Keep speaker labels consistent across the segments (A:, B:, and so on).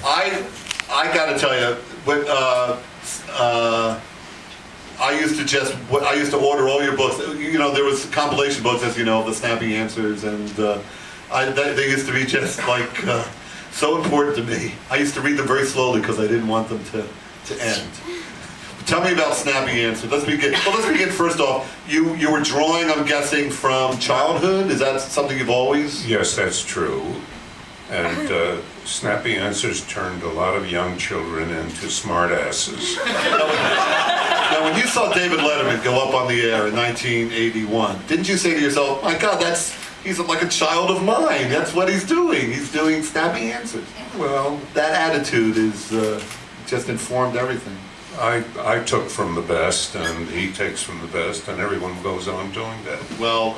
A: I got to tell you, when I used to order all your books. You know, there was compilation books, as you know, the Snappy Answers, and they used to be just like so important to me. I used to read them very slowly because I didn't want them to end. Tell me about Snappy Answers. Let's begin. Well, let's begin first off. You were drawing, I'm guessing, from childhood. Is that something you've always?
B: Yes, that's true. And Snappy Answers turned a lot of young children into smartasses.
A: Now, when you saw David Letterman go up on the air in 1981, didn't you say to yourself, "My God, he's like a child of mine. That's what he's doing. He's doing Snappy Answers."
B: Well,
A: that attitude is just informed everything.
B: I took from the best, and he takes from the best, and everyone goes on doing that.
A: Well,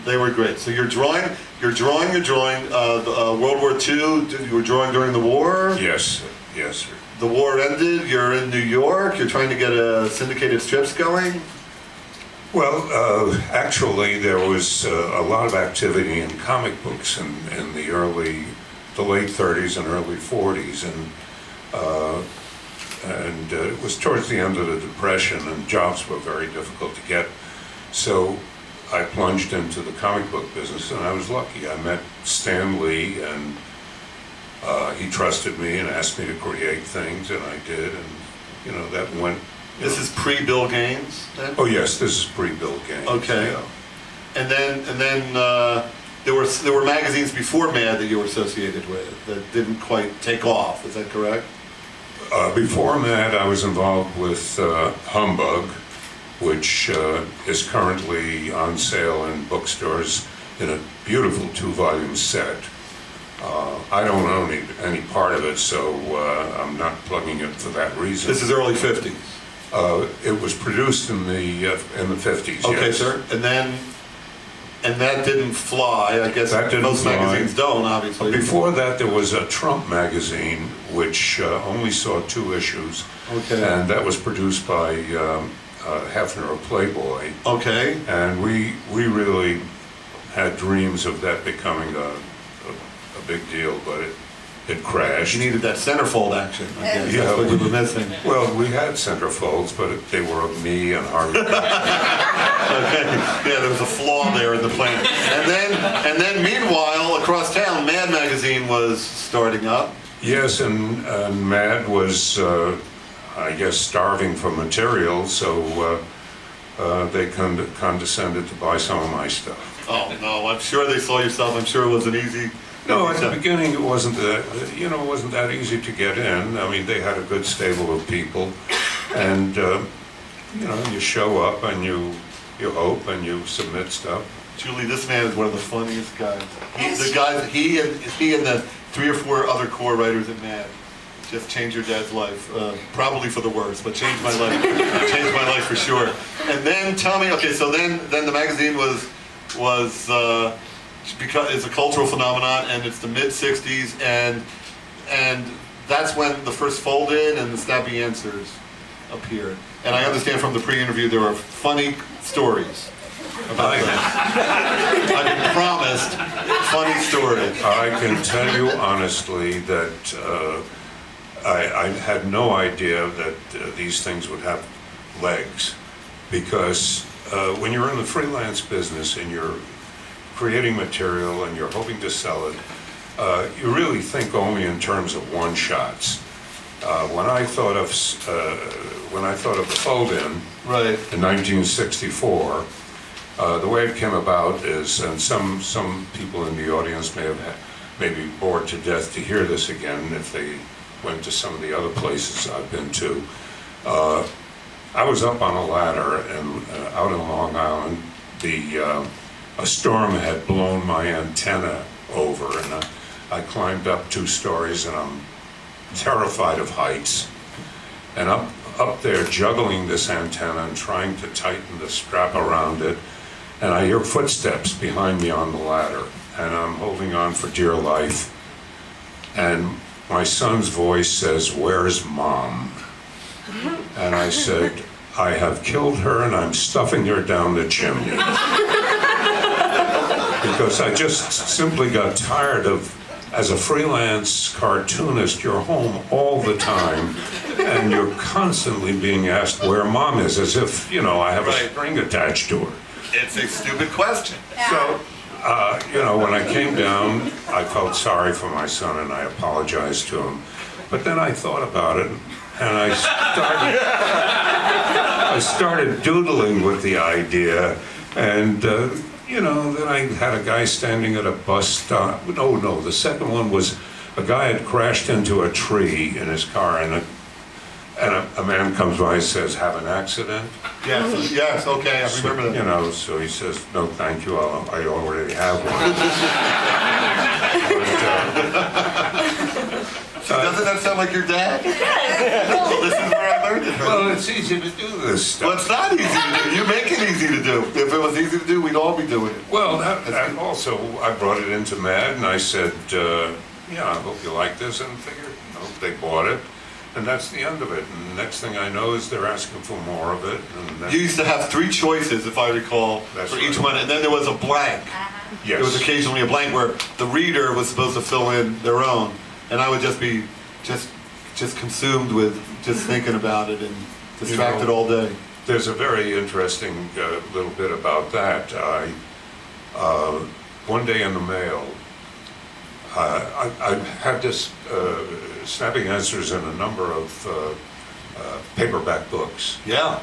A: they were great. So you're drawing World War II, you were drawing during the war?
B: Yes, yes, sir.
A: The war ended, you're in New York, you're trying to get a syndicated strips going?
B: Well, actually there was a lot of activity in comic books in the late 30s and early 40s, and it was towards the end of the Depression, and jobs were very difficult to get. So I plunged into the comic book business, and I was lucky. I met Stan Lee, and he trusted me and asked me to create things, and I did, and you know, that went.
A: This is pre-Bill Gaines, then?
B: Oh yes, this is pre-Bill Gaines.
A: Okay.
B: Yeah.
A: And then there were magazines before Mad that you were associated with that didn't quite take off. Is that correct?
B: Before Mad, I was involved with Humbug, which is currently on sale in bookstores in a beautiful 2-volume set. I don't own any part of it, so I'm not plugging it for that reason.
A: This is early 50s.
B: It was produced in the 50s.
A: Okay,
B: yes.
A: sir. And that didn't fly. I guess most magazines don't, obviously.
B: Before that, there was a Trump magazine, which only saw 2 issues.
A: Okay.
B: And that was produced by Hefner of Playboy.
A: Okay.
B: And we really had dreams of that becoming a big deal, but it crashed.
A: You needed that centerfold action, I guess.
B: Yeah,
A: that's what you were missing.
B: Well, we had centerfolds, but they were of me and Harvey.
A: Okay. Yeah, there was a flaw there in the plan. And then meanwhile, across town, Mad magazine was starting up.
B: Yes, and Mad was, I guess, starving for material, so they condescended to buy some of my stuff.
A: Oh no, I'm sure they saw your stuff. I'm sure it wasn't easy.
B: No, at the beginning it wasn't that easy to get in. I mean, they had a good stable of people, and you show up and you hope and you submit stuff.
A: Julie, this man is one of the funniest guys. He and the 3 or 4 other core writers at Mad just changed your dad's life, probably for the worse, but changed my life. Changed my life for sure. And then tell me, okay, so then the magazine was because it's a cultural phenomenon, and it's the mid-60s, and that's when the first Fold-In and the Snappy Answers appeared. And I understand from the pre-interview there were funny stories about that. I've been promised funny stories.
B: I can tell you honestly that I had no idea that these things would have legs, because when you're in the freelance business and you're creating material and you're hoping to sell it, you really think only in terms of one-shots. When I thought of the Fold-In,
A: right,
B: in 1964, the way it came about is, and some people in the audience may be bored to death to hear this again if they went to some of the other places I've been to. I was up on a ladder and out in Long Island. A storm had blown my antenna over, and I climbed up 2 stories, and I'm terrified of heights. And up there juggling this antenna and trying to tighten the strap around it, and I hear footsteps behind me on the ladder, and I'm holding on for dear life. And my son's voice says, "Where's Mom?" And I said, "I have killed her and I'm stuffing her down the chimney." Because I just simply got tired of as a freelance cartoonist, you're home all the time, and you're constantly being asked where Mom is, as if, you know, I have a string attached to her.
A: It's a stupid question.
B: So, you know, when I came down, I felt sorry for my son, and I apologized to him. But then I thought about it, and I started doodling with the idea, and you know, then I had a guy standing at a bus stop. No, the second one was a guy had crashed into a tree in his car, and a man comes by and says, "Have an accident?"
A: Yes, okay, I remember that.
B: You know, so he says, "No, thank you, I already have one."
A: So doesn't that sound like your dad? Well, this is where I learned it.
B: Well, it's easy to do this stuff.
A: Well, it's not easy to do. You make it easy to do. If it was easy to do, we'd all be doing it.
B: Well, and also, I brought it into Mad, and I said, yeah, I hope you like this, and figured, you know, they bought it, and that's the end of it. And the next thing I know is they're asking for more of it. And then,
A: you used to have 3 choices, if I recall, for each one, and then there was a blank.
B: Yes.
A: There was occasionally a blank where the reader was supposed to fill in their own, and I would just be just consumed with just thinking about it and distracted all day.
B: There's a very interesting little bit about that. One day in the mail, I had this Snappy Answers in a number of paperback books.
A: Yeah.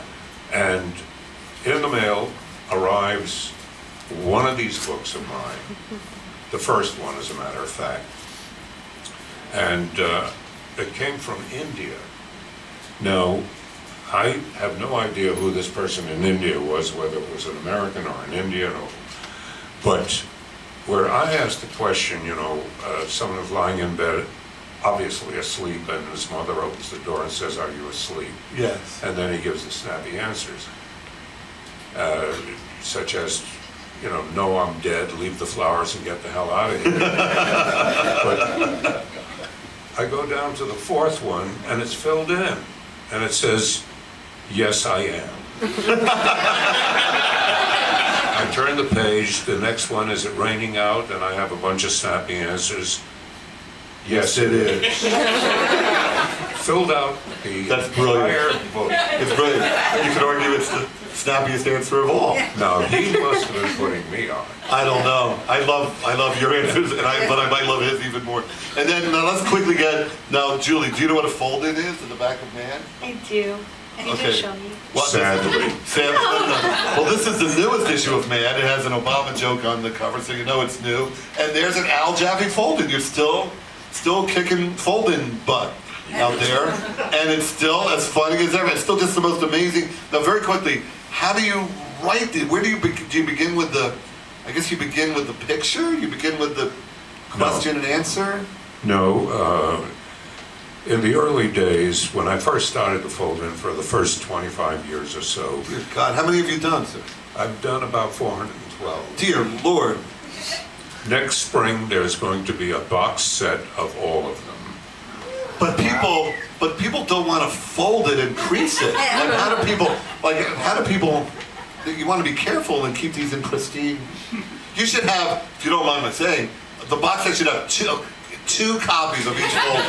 B: And in the mail arrives one of these books of mine, the first one, as a matter of fact. And it came from India. Now, I have no idea who this person in India was, whether it was an American or an Indian, but where I asked the question, you know, someone was lying in bed, obviously asleep, and his mother opens the door and says, "Are you asleep?"
A: Yes.
B: And then he gives the snappy answers, such as, you know, "No, I'm dead, leave the flowers and get the hell out of here." But I go down to the 4th one, and it's filled in, and it says, "Yes, I am." I turn the page, the next one, is it raining out? And I have a bunch of snappy answers. Yes, it is. Filled out the entire book.
A: It's brilliant. You could argue it's the snappiest answer of all.
B: Now, he must have been putting me on.
A: I don't know. I love your answers, but I might love his even more. And then now let's quickly get, now Julie, do you know what a fold-in is in the back of Man?
C: I do. And you can show me.
A: Well,
B: Sadly.
A: Well, this is the newest issue of Man. It has an Obama joke on the cover, so you know it's new. And there's an Al Jaffee fold-in. You're still kicking fold-in butt out there. And it's still as funny as ever. It's still just the most amazing. Now, very quickly, how do you write it? Where do you begin with the, I guess you begin with the picture? You begin with the question and answer?
B: No, in the early days, when I first started the fold-in for the first 25 years or so.
A: Dear God, how many have you done, sir?
B: I've done about 412.
A: Dear Lord.
B: Next spring, there's going to be a box set of all of them.
A: But people don't want to fold it and crease it. Like, how do people, you want to be careful and keep these in pristine. You should have, if you don't mind my saying, the box set should have two copies of each folder.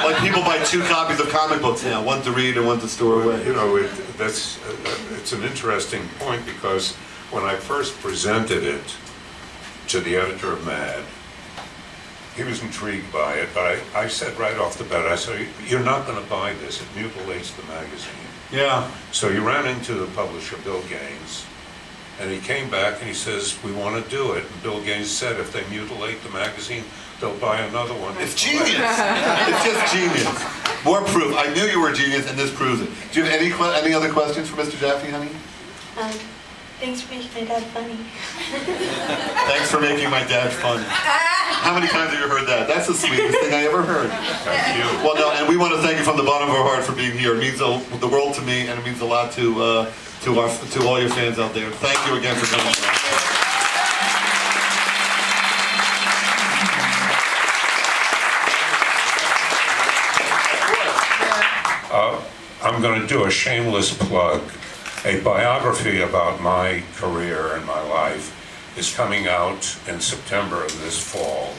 A: Like people buy 2 copies of comic books now, one to read and one to store away.
B: You know, it's an interesting point, because when I first presented it to the editor of Mad, he was intrigued by it, but I said right off the bat, I said, "You're not going to buy this, it mutilates the magazine."
A: Yeah.
B: So he ran into the publisher, Bill Gaines, and he came back and he says, "We want to do it." And Bill Gaines said, "If they mutilate the magazine, they'll buy another one."
A: It's genius. It's just genius. More proof. I knew you were a genius, and this proves it. Do you have any other questions for Mr. Jaffee, honey?
C: Thanks for making my dad funny.
A: Thanks for making my dad funny. How many times have you heard that? That's the sweetest thing I ever heard.
B: Thank you.
A: Well, no, and we want to thank you from the bottom of our heart for being here. It means the world to me, and it means a lot to all your fans out there. Thank you again for coming.
B: I'm going to do a shameless plug. A biography about my career and my life is coming out in September of this fall.